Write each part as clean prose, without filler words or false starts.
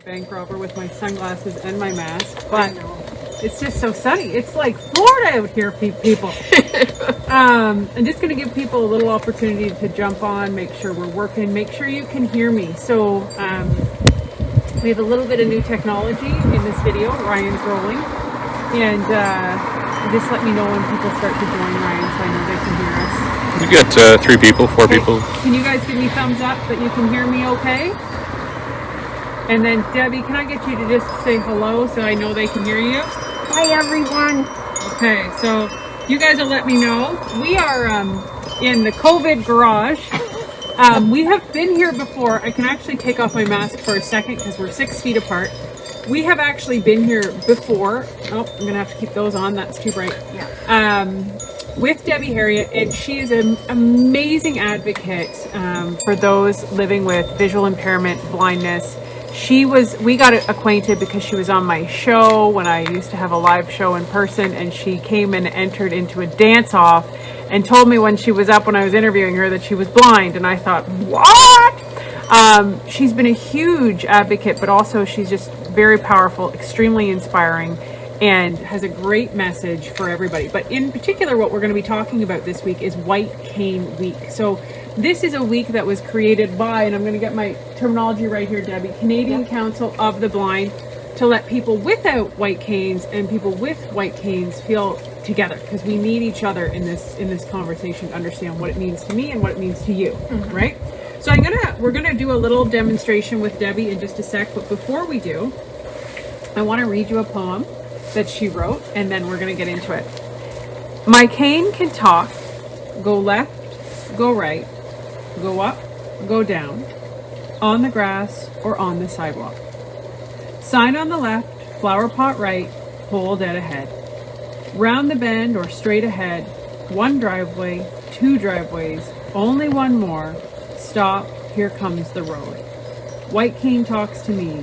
bank robber with my sunglasses and my mask, but it's just so sunny. It's like Florida out here, people. I'm just going to give people a little opportunity to jump on, make sure we're working, make sure you can hear me. So we have a little bit of new technology in this video. Ryan's rolling, and just let me know when people start to join Ryan, so I know they can hear us. You got 3 people, 4 people. Can you guys give me thumbs up that you can hear me okay? And then Debbie, can I get you to just say hello so I know they can hear you? Hi everyone. Okay, so you guys will let me know. We are in the COVID garage. We have been here before. I can actually take off my mask for a second because we're 6 feet apart. We have actually been here before. Oh, I'm gonna have to keep those on. That's too bright. Yeah. With Debbie Harriet, and she is an amazing advocate for those living with visual impairment, blindness. We got acquainted because she was on my show when I used to have a live show in person, and she came and entered into a dance-off and told me when she was up when I was interviewing her that she was blind, and I thought, what? She's been a huge advocate, but also she's just very powerful, extremely inspiring, and has a great message for everybody. But in particular, what we're going to be talking about this week is White Cane Week. So this is a week that was created by, and I'm going to get my terminology right here, Debbie, Canadian Council of the Blind, to let people without white canes and people with white canes feel together, because we need each other in this conversation to understand what it means to me and what it means to you, right? So we're gonna do a little demonstration with Debbie in just a sec, but before we do, I want to read you a poem that she wrote, and then we're gonna get into it. My cane can talk, go left, go right, go up, go down, on the grass or on the sidewalk. Sign on the left, flower pot right, pole dead ahead. Round the bend or straight ahead, 1 driveway, 2 driveways, only 1 more. Stop, here comes the road. White cane talks to me.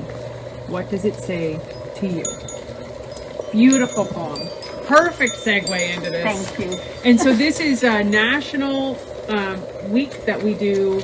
What does it say to you? Beautiful poem. Perfect segue into this. Thank you. And so this is a national week that we do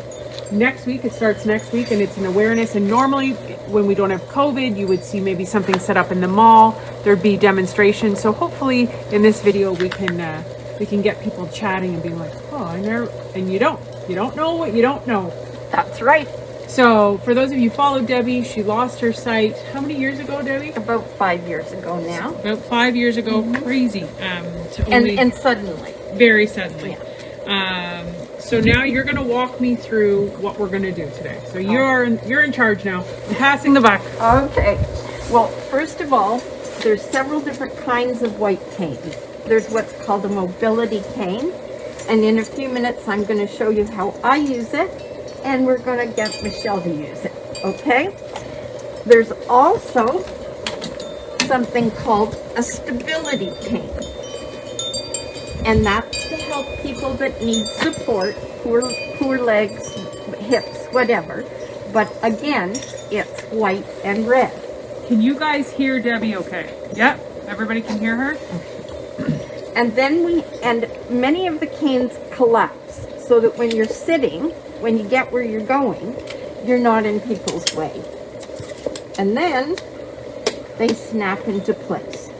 next week. It starts next week, and it's an awareness. And normally when we don't have COVID, you would see maybe something set up in the mall. There'd be demonstrations. So hopefully in this video we can get people chatting and being like, oh, I know, and you don't know what you don't know. That's right. So for those of you who followed Debbie, she lost her sight. How many years ago, Debbie? About 5 years ago now. About 5 years ago. Crazy. And suddenly. Very suddenly. Yeah. So now you're going to walk me through what we're going to do today. So you're in charge now. I'm passing the buck. Okay. Well, first of all, there's several different kinds of white canes. There's what's called a mobility cane. And in a few minutes, I'm going to show you how I use it. And we're going to get Michelle to use it. Okay? There's also something called a stability cane. And that's to help people that need support, poor legs, hips, whatever. But again, it's white and red. Can you guys hear Debbie okay? Yep. Everybody can hear her? And then many of the canes collapse so that when you're sitting, when you get where you're going, you're not in people's way. And then they snap into place.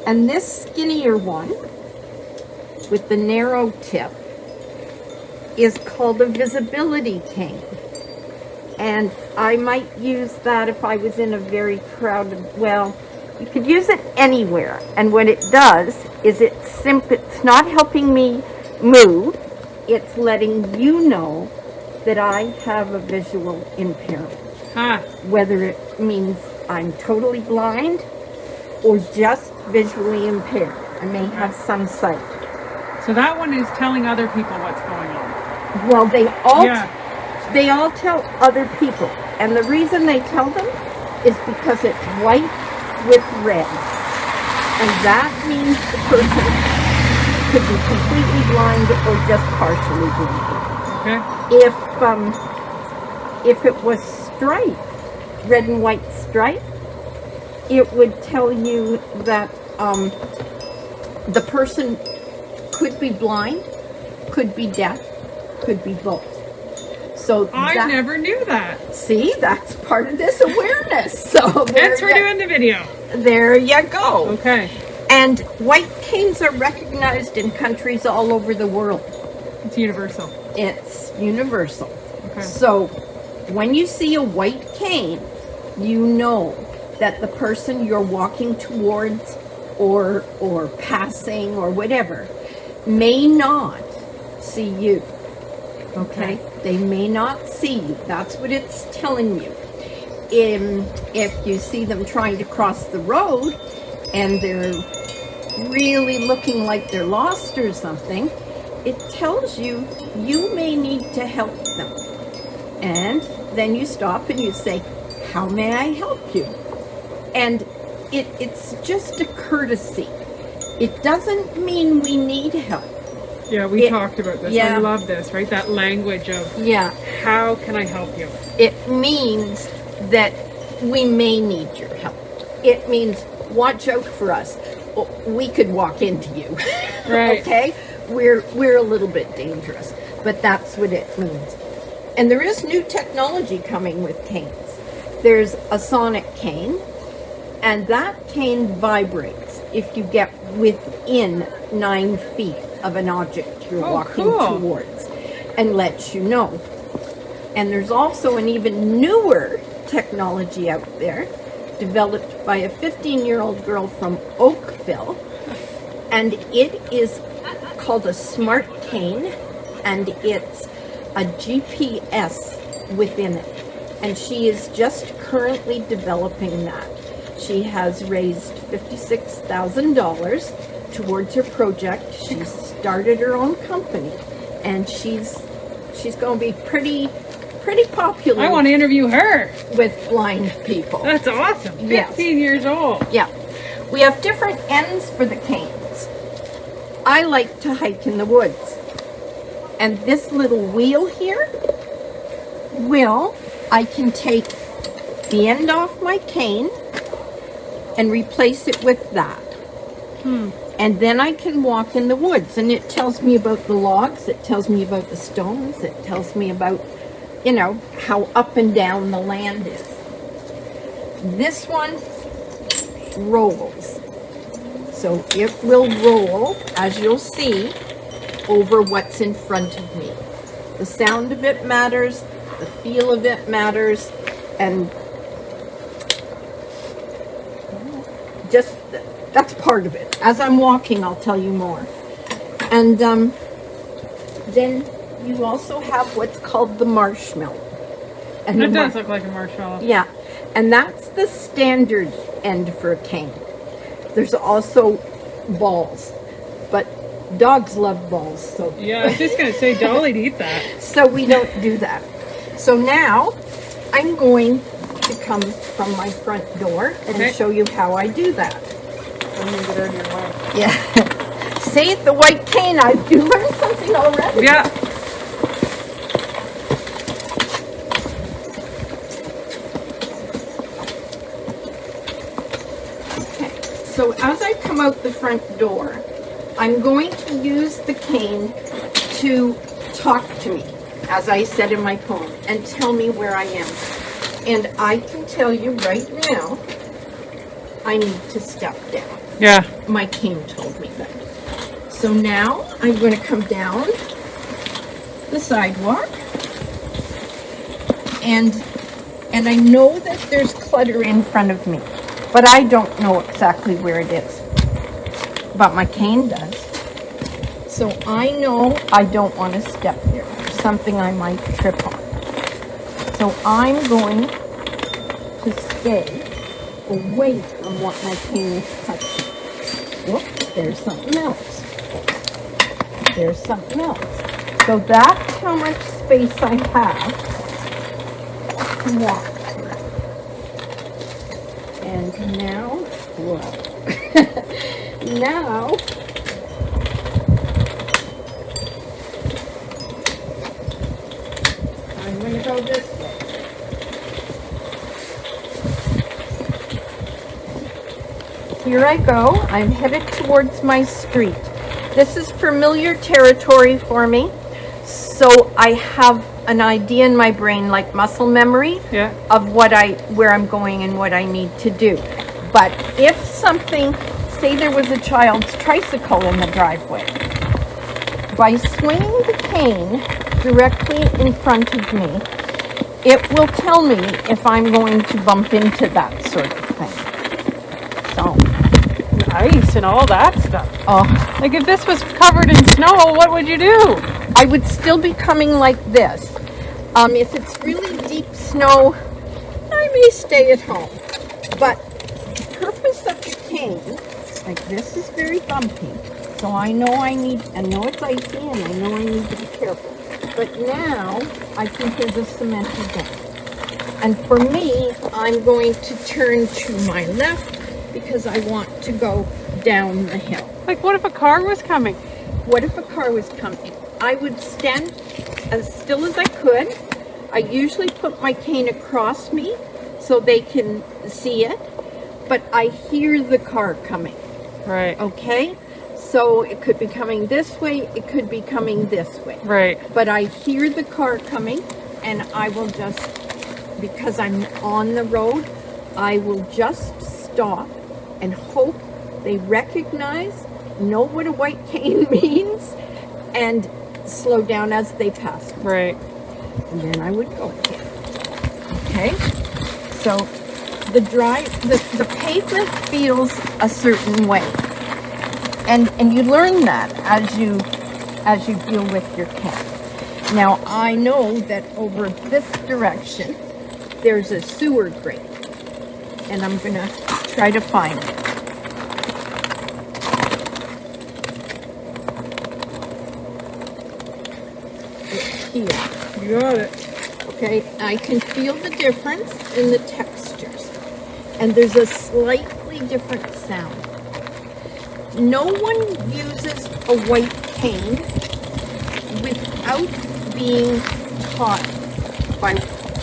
And this skinnier one with the narrow tip is called a visibility cane. And I might use that if I was in a very crowded, well, you could use it anywhere. And what it does is it's not helping me move, it's letting you know that I have a visual impairment. Whether it means I'm totally blind or just visually impaired. I may have some sight. So that one is telling other people what's going on. Well, they all tell other people. And the reason they tell them is because it's white with red. And that means the person could be completely blind or just partially blind. Okay. If it was striped, red and white stripe, it would tell you that the person could be blind, could be deaf, could be both. So I that, never knew that. see, that's part of this awareness. So Thanks for doing the video. there you go. Okay. And white canes are recognized in countries all over the world. It's universal. It's universal. Okay. So when you see a white cane, you know that the person you're walking towards or passing or whatever may not see you. Okay? They may not see you. That's what it's telling you. If you see them trying to cross the road and they're really looking like they're lost or something, it tells you you may need to help them. And then you stop and you say, how may I help you? And it's just a courtesy. It doesn't mean we need help. Yeah, we talked about this. Yeah. I love this, right? That language of how can I help you? It means that we may need your help. It means watch out for us. We could walk into you. Right. Okay? We're a little bit dangerous, but that's what it means. And there is new technology coming with canes. There's a sonic cane, and that cane vibrates if you get within 9 feet of an object you're walking towards, and lets you know. And there's also an even newer technology out there developed by a 15-year-old girl from Oakville, and it is called a smart cane, and it's a GPS within it. And she is just currently developing that. She has raised $56,000 towards her project. She started her own company, and she's going to be pretty popular. I want to interview her. With blind people. That's awesome. 15 Yes. years old. Yeah. We have different ends for the canes. I like to hike in the woods. And this little wheel here, I can take the end off my cane and replace it with that. And then I can walk in the woods, and it tells me about the logs, it tells me about the stones, it tells me about, how up and down the land is. This one rolls. So it will roll, as you'll see, over what's in front of me. The sound of it matters, the feel of it matters, and just that's part of it. As I'm walking, I'll tell you more. And then you also have what's called the marshmallow. And It does look like a marshmallow. yeah, and that's the standard end for a cane. There's also balls, but dogs love balls, so Yeah, I was just going to say Dolly'd eat that. so we don't do that. So now I'm going to come from my front door and show you how I do that. I'm going to get out of your way. Yeah. See, the white cane, I do learn something already. Yeah. Okay. So as I come out the front door, I'm going to use the cane to talk to me, as I said in my poem, and tell me where I am. And I can tell you right now, I need to step down. Yeah. My cane told me that. So now I'm going to come down the sidewalk, and I know that there's clutter in front of me, but I don't know exactly where it is. But my cane does. So I know I don't want to step there. There's something I might trip on. So I'm going to stay away from what my cane is touching. Whoops, there's something else. There's something else. So that's how much space I have to walk through. And now, whoa. Now, I'm going to go this way. Here I go. I'm headed towards my street. This is familiar territory for me. So I have an idea in my brain, like muscle memory, Yeah. of where I'm going and what I need to do. But if something, say there was a child's tricycle in the driveway, by swinging the cane directly in front of me, it will tell me if I'm going to bump into that sort of thing. So, Ice and all that stuff. oh, Like if this was covered in snow, what would you do? I would still be coming like this. If it's really deep snow, I may stay at home. But the purpose of the cane, like this is very bumpy, so I know it's icy and I know I need to be careful. But now I think there's a cemented down. And for me, I'm going to turn to my left because I want to go down the hill. Like what if a car was coming? What if a car was coming? I would stand as still as I could. I usually put my cane across me so they can see it, but I hear the car coming, Right. okay? So it could be coming this way, it could be coming this way. Right. But I hear the car coming, and I will just, because I'm on the road, I will just stop and hope they recognize, know what a white cane means, and slow down as they pass me. Right. And then I would go again. Okay? So the pavement feels a certain way. And you learn that as you deal with your cat. Now I know that over this direction there's a sewer grate, and I'm gonna try to find it. It's here. You got it. Okay, I can feel the difference in the textures, and there's a slightly different sound. No one uses a white cane without being taught by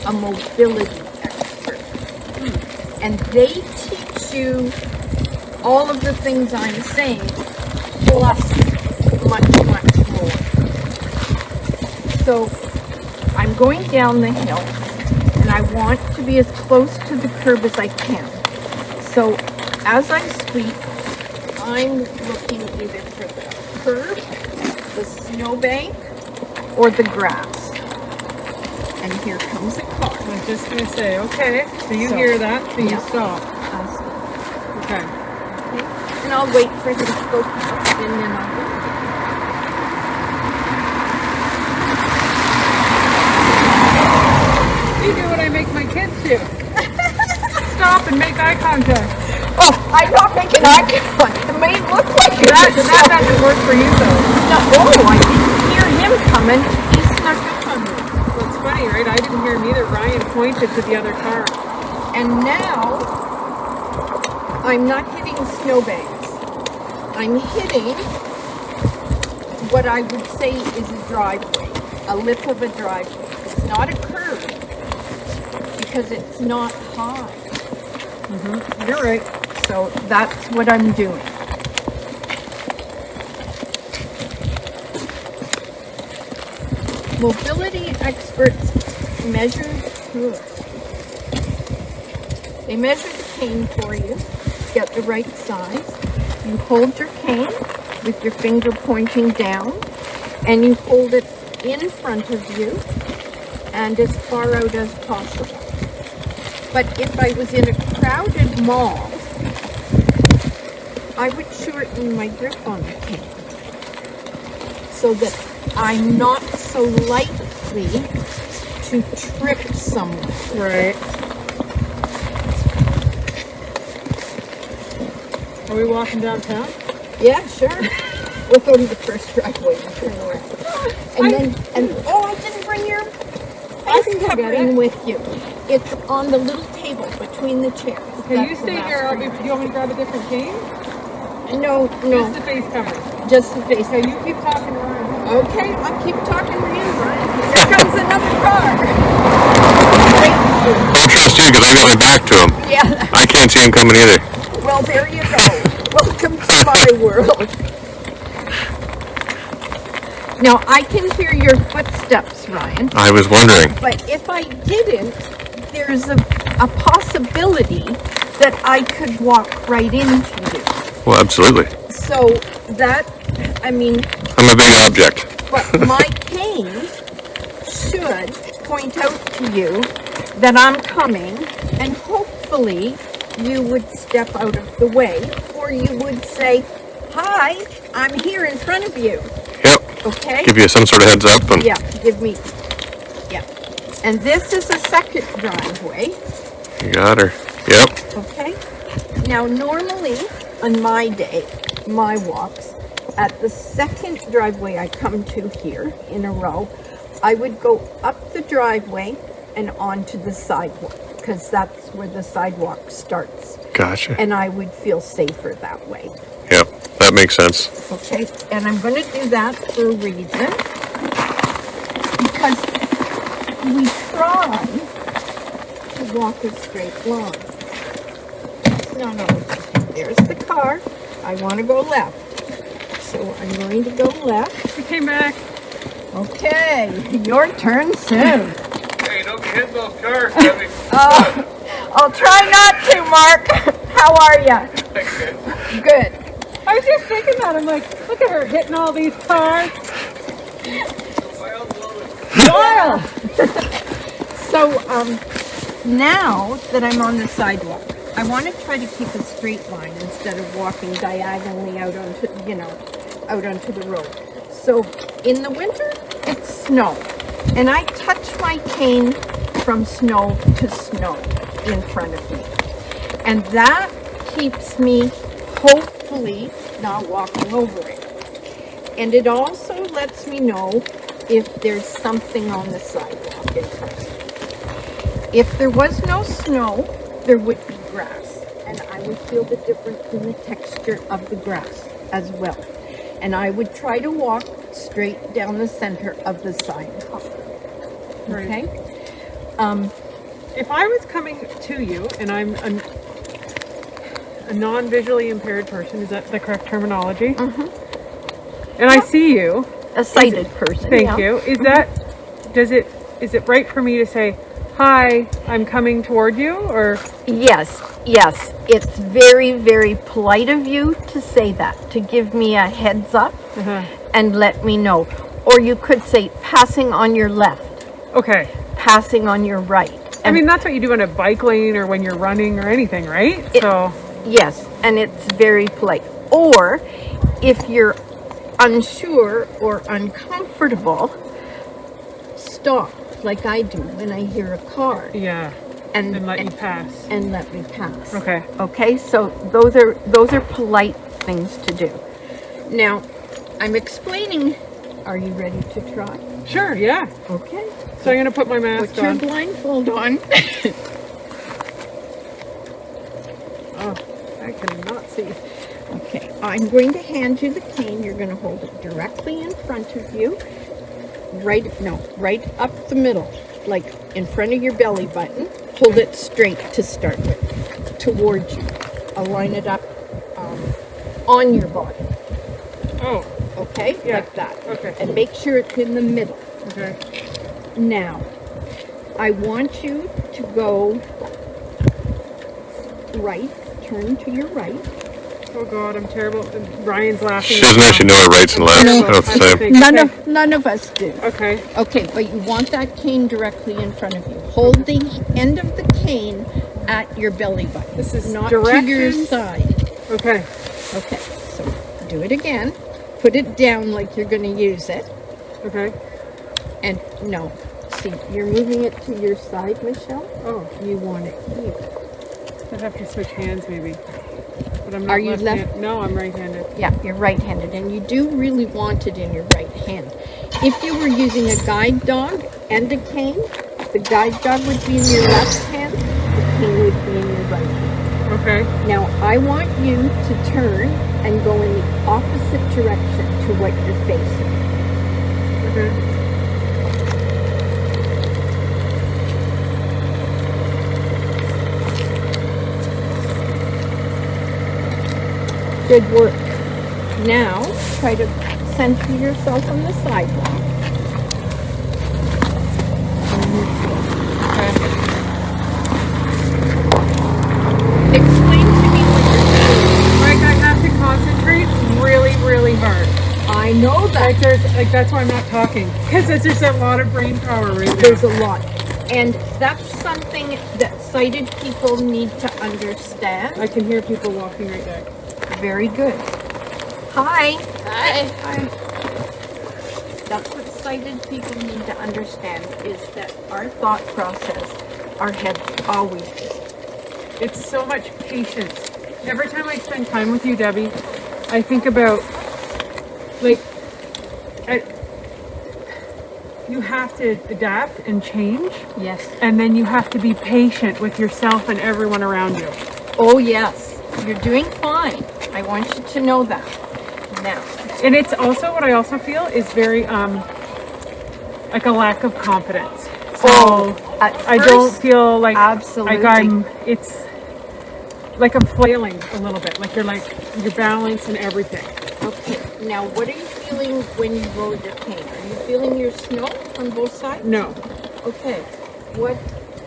a mobility expert. And they teach you all of the things I'm saying, plus much, much more. So I'm going down the hill, and I want to be as close to the curb as I can. So as I sweep, I'm looking either for the curb, the snowbank, or the grass. And here comes a car. I was just gonna say, okay, so you hear that, so you stop. Okay. And I'll wait for him to go past, and then I'll go. You do what I make my kids do. Stop and make eye contact. Oh, I'm not making eye contact. It may look like it. That doesn't work for you though. No, oh, I didn't hear him coming. He snuck up on me. Well, it's funny, right? I didn't hear him either. Ryan pointed to the other car. And now, I'm not hitting snowbanks. I'm hitting what I would say is a driveway, a lip of a driveway. It's not a curve because it's not high. You're right. So that's what I'm doing. Mobility experts measure the cane for you, get the right size. You hold your cane with your finger pointing down, and you hold it in front of you and as far out as possible. But if I was in a crowded mall, I would shorten my grip on the cane so that I'm not so likely to trip someone. Right. Are we walking downtown? Yeah, sure. We'll go to the first driveway and turn around. Oh, I didn't bring your face can go get covering it. with you. It's on the little table between the chairs. Okay, That's you the stay last here. one. Do you want me to grab a different cane? No, Just the face covering. just the face. Okay, you keep talking, Ryan. Okay, I'll keep talking to you, Brian. Here comes another car. I trust you because I got my back to him. Yeah, I can't see him coming either. well, there you go. Welcome to my world. Now, I can hear your footsteps, Ryan, I was wondering. but if I didn't, there's a possibility that I could walk right into you. Well, absolutely. So that, I mean, I'm a big object. but my cane should point out to you that I'm coming, and hopefully you would step out of the way, or you would say, hi, I'm here in front of you. Yep. Okay? Give you some sort of heads up. And Yeah, give me, yeah. And this is a second driveway, You got her. Yep. okay? Now, normally, on my day, my walks, at the second driveway I come to here in a row, I would go up the driveway and onto the sidewalk, because that's where the sidewalk starts. Gotcha. And I would feel safer that way. Yep. That makes sense. Okay, and I'm going to do that for a reason, because we try to walk a straight line. It's not always. There's the car. I want to go left. So I'm going to go left. We came back. Okay, your turn soon. Hey, don't be hitting those cars, Debbie. I'll try not to, Mark. How are you? Good. I was just thinking that. I'm like, look at her hitting all these cars. Wow. So, now that I'm on the sidewalk, I want to try to keep a straight line instead of walking diagonally out onto, out onto the road. So, in the winter, it's snow. And I touch my cane from snow to snow in front of me. And that keeps me hopefully not walking over it. And it also lets me know if there's something on the sidewalk in front of me. If there was no snow, there would be grass. And I would feel the difference in the texture of the grass as well. And I would try to walk straight down the center of the sidewalk. Okay? If I was coming to you and I'm a non-visually impaired person, is that the correct terminology? Mm-hmm. And I see you. A sighted person. Thank yeah. you. Is it right for me to say, hi, I'm coming toward you, or? Yes. It's very, very polite of you to say that, to give me a heads up and let me know. Or you could say, passing on your left, Okay. passing on your right. I mean, that's what you do in a bike lane or when you're running or anything, right? Yes, and it's very polite. Or if you're unsure or uncomfortable, stop like I do when I hear a car. Yeah. And let you pass. And let me pass. Okay. Okay, so those are polite things to do. Now, I'm explaining. Are you ready to try? Sure, yeah. Okay. So I'm going to put my mask Put your on. blindfold on. Oh, I cannot see. Okay, I'm going to hand you the cane. You're going to hold it directly in front of you. Right up the middle, like in front of your belly button. Hold it straight to start with, towards you. Align it up on your body. Oh, Okay, Yeah. like that. Okay. And make sure it's in the middle. okay. Now, I want you to go right. Turn to your right. Oh God, I'm terrible. Ryan's laughing. She doesn't actually know her rights and lefts. No, That's I the think- same. None of us do. Okay. Okay, but you want that cane directly in front of you. Hold the end of the cane at your belly button. This is not to your directions? side. Okay. Okay, so do it again. Put it down like you're going to use it. Okay. And no, see, you're moving it to your side, Michelle. Oh, You want it here. I'd have to switch hands maybe. But I'm not Are you left-handed. No, I'm right-handed. Yeah, you're right-handed, and you do really want it in your right hand. If you were using a guide dog and a cane, the guide dog would be in your left hand, the cane would be in your right hand. Okay. Now, I want you to turn and go in the opposite direction to what you're facing. Okay. Good work. Now, try to center yourself on the sidewalk. Explain to me what you're doing. Like I have to concentrate really, really hard. I know that. That's why I'm not talking. Because there's a lot of brain power right now. There's a lot. And that's something that sighted people need to understand. I can hear people walking right there. Very good. Hi. Hi. That's what sighted people need to understand is that our thought process, our heads always is. It's so much patience. Every time I spend time with you, Debbie, I think about, like, you have to adapt and change. Yes. And then you have to be patient with yourself and everyone around you. Oh, yes. You're doing fine. I want you to know that. Now. And it's also, what I also feel is very, like a lack of confidence. So I don't feel like, absolutely. It's like I'm flailing a little bit. Like your balance and everything. Okay. Now, what are you feeling when you rode your cane? Are you feeling your snow on both sides? No. Okay. What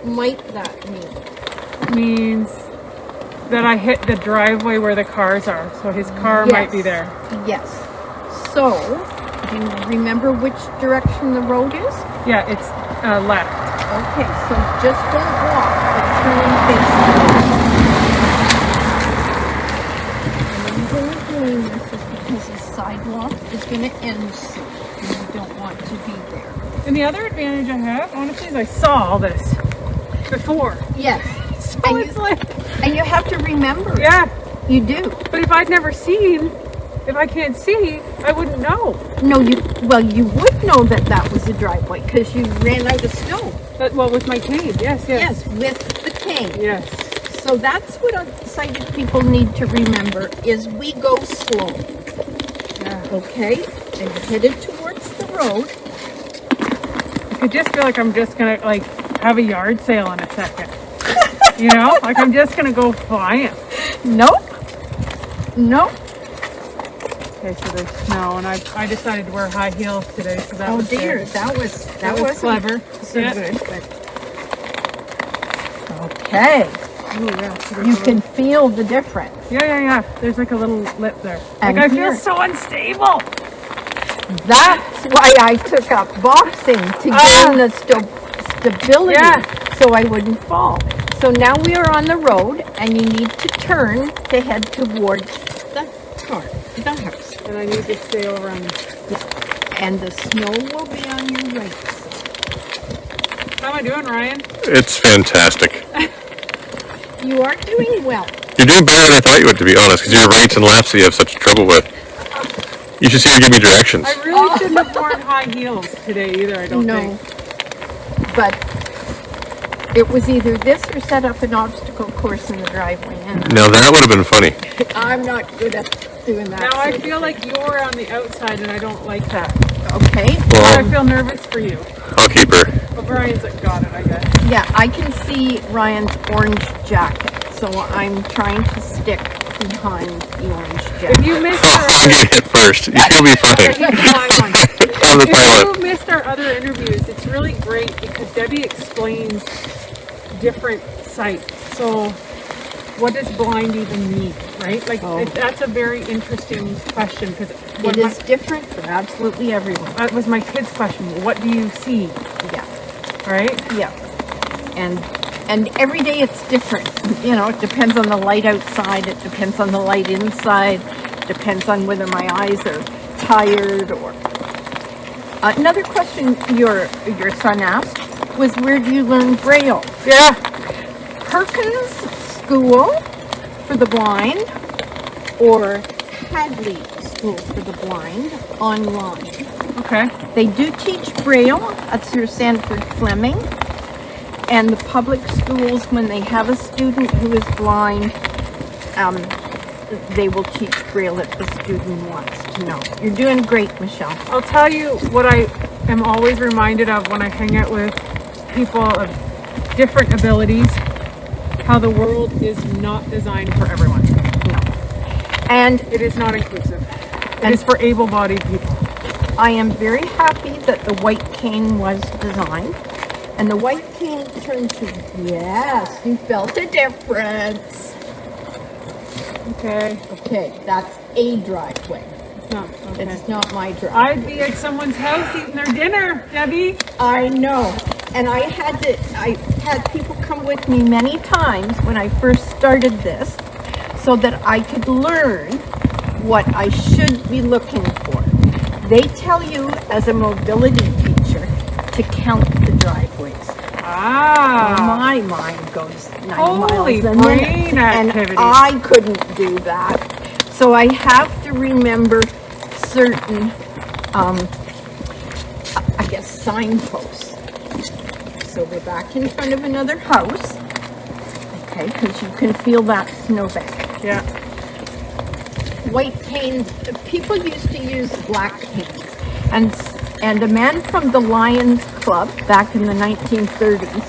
might that mean? Means that I hit the driveway where the cars are. So his car might be there. Yes. So, do you remember which direction the road is? Yeah, it's left. Okay, so just don't walk, but turn and face the road. And the reason we're doing this is because the sidewalk is going to end soon, and you don't want to be there. And the other advantage I have, honestly, is I saw all this before. Yes. So And it's like, and you have to remember it. yeah. You do. But if I'd never seen, if I can't see, I wouldn't know. No, you would know that was a driveway because you ran out of snow. But with my cane, yes. Yes, with the cane. Yes. So that's what sighted people need to remember is we go slow. Yeah. Okay? And headed towards the road. I could just feel like I'm just gonna like have a yard sale in a second. You know? Like I'm just gonna go flying. Nope. Nope. Okay, so there's snow, and I decided to wear high heels today, so that was dear, good. that was clever. So Yeah. good. But... Okay. Ooh, yeah, so there's You a can little- feel the difference. Yeah. There's like a little lip there. And Like I here. feel so unstable. That's why I took up boxing to gain the stability so I wouldn't fall. So now we are on the road and you need to turn to head towards the house. And I need to stay over on. And the snow will be on your right side. How am I doing, Ryan? It's fantastic. You are doing well. You're doing better than I thought you would, to be honest, because your rights and lefts that you have such trouble with. You should see her give me directions. I really shouldn't have worn high heels today either, I don't No. think. But it was either this or set up an obstacle course in the driveway. And Now that would have been funny. I'm not good at doing that. Now I feel like you're on the outside and I don't like that. Okay. But I Well, feel nervous for you. I'll keep her. But Brian's got it, I guess. Yeah, I can see Ryan's orange jacket, so I'm trying to stick behind the orange If jacket. you missed I'm gonna get hit first. You'll be fine. I'm the If pilot. you missed our other interviews, it's really great because Debbie explains different sight. So what does blind even mean, right? Like that's a very interesting question because It is different for absolutely everyone. that was my kid's question. What do you see, Yeah, right? yeah. And every day it's different. You know, it depends on the light outside. It depends on the light inside. Depends on whether my eyes are tired or... Another question your son asked was, where do you learn Braille? Yeah. Perkins School for the Blind or Hadley School for the Blind online. Okay. They do teach Braille. That's through Sanford Fleming. And the public schools, when they have a student who is blind, they will teach Braille if the student wants to know. You're doing great, Michelle. I'll tell you what I am always reminded of when I hang out with people of different abilities, how the world is not designed for everyone. No. And It is not inclusive. It is for able-bodied people. I am very happy that the white cane was designed. And the white cane turned to, yes, you felt a difference. Okay. Okay, that's a driveway. No, okay. It's not my driveway. I'd be at someone's house eating their dinner, Debbie. I know. And I had people come with me many times when I first started this so that I could learn what I should be looking for. They tell you as a mobility teacher to count the driveways. Ah. My mind goes 90 Holy miles a brain minute, activity. and I couldn't do that. So I have to remember certain, I guess, signposts. So we're back in front of another house, okay, because you can feel that snowbank. Yeah. White canes, people used to use black canes, and a man from the Lions Club back in the 1930s,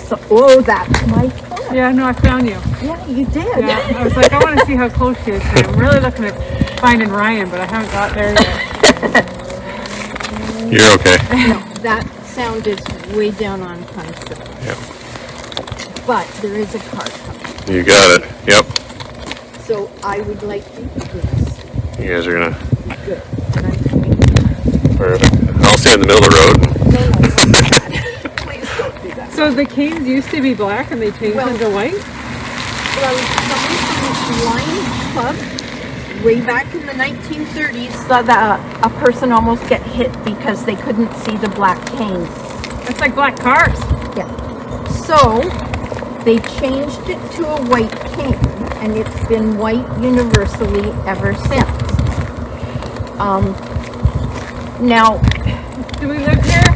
so, oh, that's my foot. Yeah, no, I found you. Yeah, you did. Yeah, I was like, I want to see how close she is. I'm really looking at finding Ryan, but I haven't got there yet. You're okay. No, that sound is way down on Pine Street. Yep. But there is a car coming. You got it. Yep. So I would like you to do this. You guys are gonna. Good. And I'm coming. Perfect. I'll stand in the middle of the road. No, don't do that. Please don't do that. So the canes used to be black and they changed them to white? Well, someone from the Lions Club, way back in the 1930s, saw that a person almost get hit because they couldn't see the black canes. It's like black cars. Yeah. So they changed it to a white cane, and it's been white universally ever since. Now, Do we live here?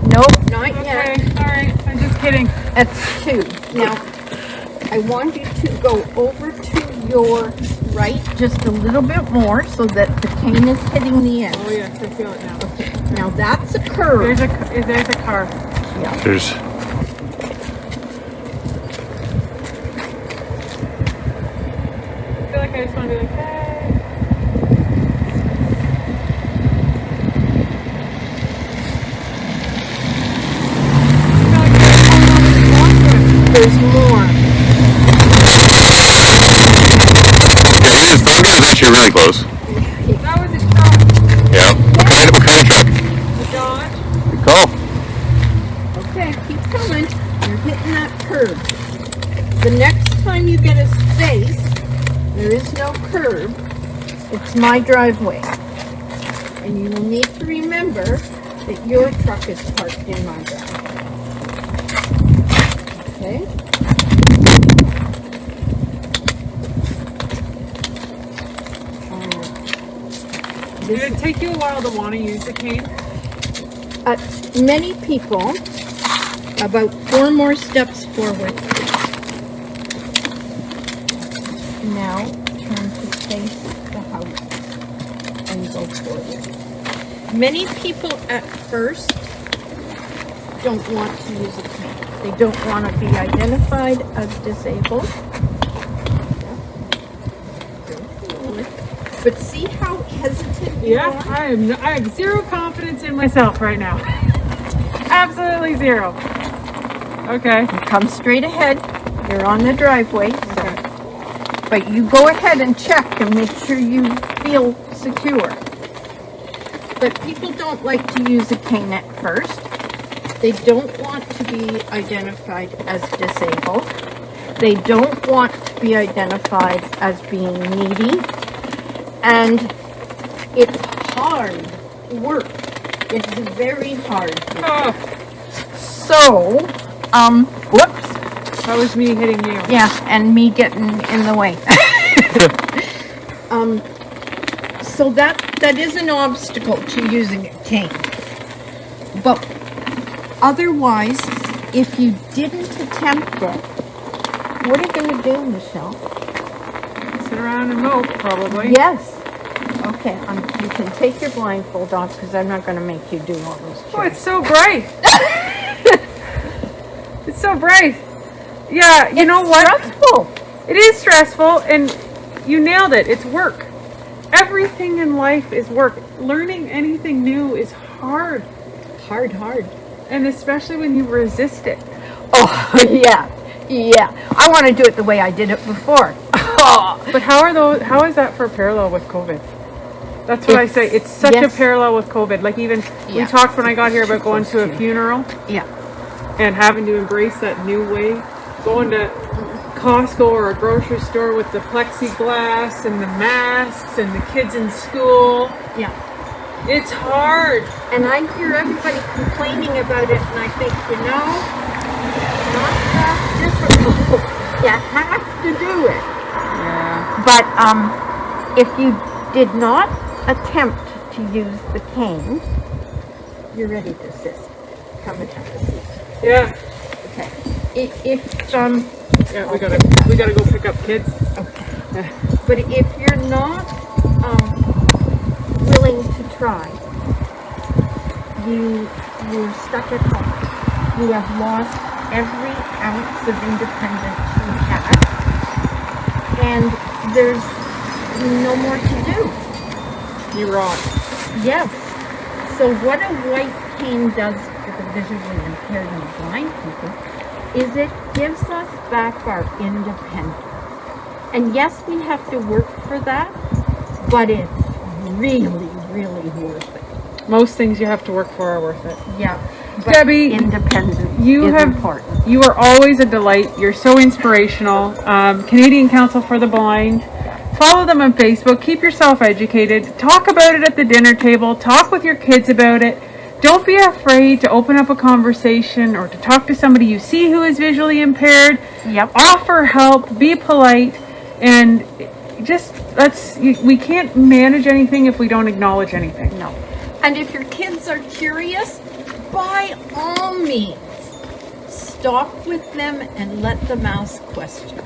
nope, not Okay, yet. all right. I'm just kidding. That's 2. Now, I want you to go over to your right just a little bit more so that the cane is hitting the edge. Oh yes, I feel it now. Okay. Now that's a curve. There's a car. Yeah. There's. I feel like I just want to be like, hey. There's more. It's foggy. It's actually really close. That was a shot. Yeah. What kind of truck? A Dodge. Good call. Okay, keep coming. You're hitting that curve. The next time you get a space, there is no curb. It's my driveway. And you will need to remember that your truck is parked in my driveway. Okay? Did it take you a while to want to use the cane? Many people, about 4 more steps forward. Now turn to face the house and go forward. Many people at first don't want to use a cane. They don't want to be identified as disabled. But see how hesitant you Yeah, are? I have zero confidence in myself right now. Absolutely zero. Okay. Come straight ahead. You're on the driveway. Okay. But you go ahead and check and make sure you feel secure. But people don't like to use a cane at first. They don't want to be identified as disabled. They don't want to be identified as being needy. And it's hard work. It's very hard work. Oh, So, whoops. that was me hitting you. Yeah, and me getting in the way. So that is an obstacle to using a cane. But otherwise, if you didn't attempt it, what are you going to do, Michelle? Sit around and mope, probably. Yes. Okay, you can take your blindfold off because I'm not going to make you do all those Oh, chores. it's so bright. It's so bright. Yeah, you know what? Stressful. It is stressful, and you nailed it. It's work. everything in life is work. Learning anything new is hard. Hard. And especially when you resist it. Oh, yeah. I want to do it the way I did it before. But how is that for parallel with COVID? That's what I say. It's such a parallel with COVID. Like even we talked when I got here about going to a funeral. Yeah. And having to embrace that new way. Going to Costco or a grocery store with the plexiglass and the masks and the kids in school. Yeah. It's hard. And I hear everybody complaining about it, and I think, not that difficult. You have to do it. Yeah. But if you did not attempt to use the cane, you're ready to sit. Come and have a seat. Yeah. Okay. If Yeah, we gotta go pick up kids. Okay. But if you're not willing to try, you're stuck at home. You have lost every ounce of independence you had, and there's no more to do. You're wrong. Yes. So what a white cane does for the visually impaired and blind people is it gives us back our independence. And yes, we have to work for that, but it's really, really worth it. Most things you have to work for are worth it. Yeah. But Debbie, independence is important. You are always a delight. You're so inspirational. Canadian Council for the Blind. Follow them on Facebook. Keep yourself educated. Talk about it at the dinner table. Talk with your kids about it. Don't be afraid to open up a conversation or to talk to somebody you see who is visually impaired. Yep. Offer help. Be polite. And just we can't manage anything if we don't acknowledge anything. No. And if your kids are curious, by all means, stop with them and let them ask questions.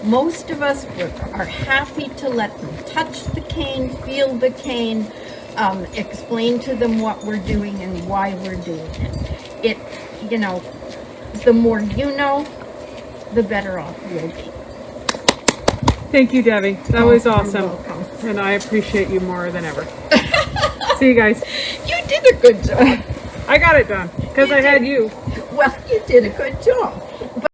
Most of us are happy to let them touch the cane, feel the cane, explain to them what we're doing and why we're doing it. The more you know, the better off you'll be. Thank you, Debbie. That was awesome. And I appreciate you more than ever. See you guys. You did a good job. I got it done because I had you. Well, you did a good job.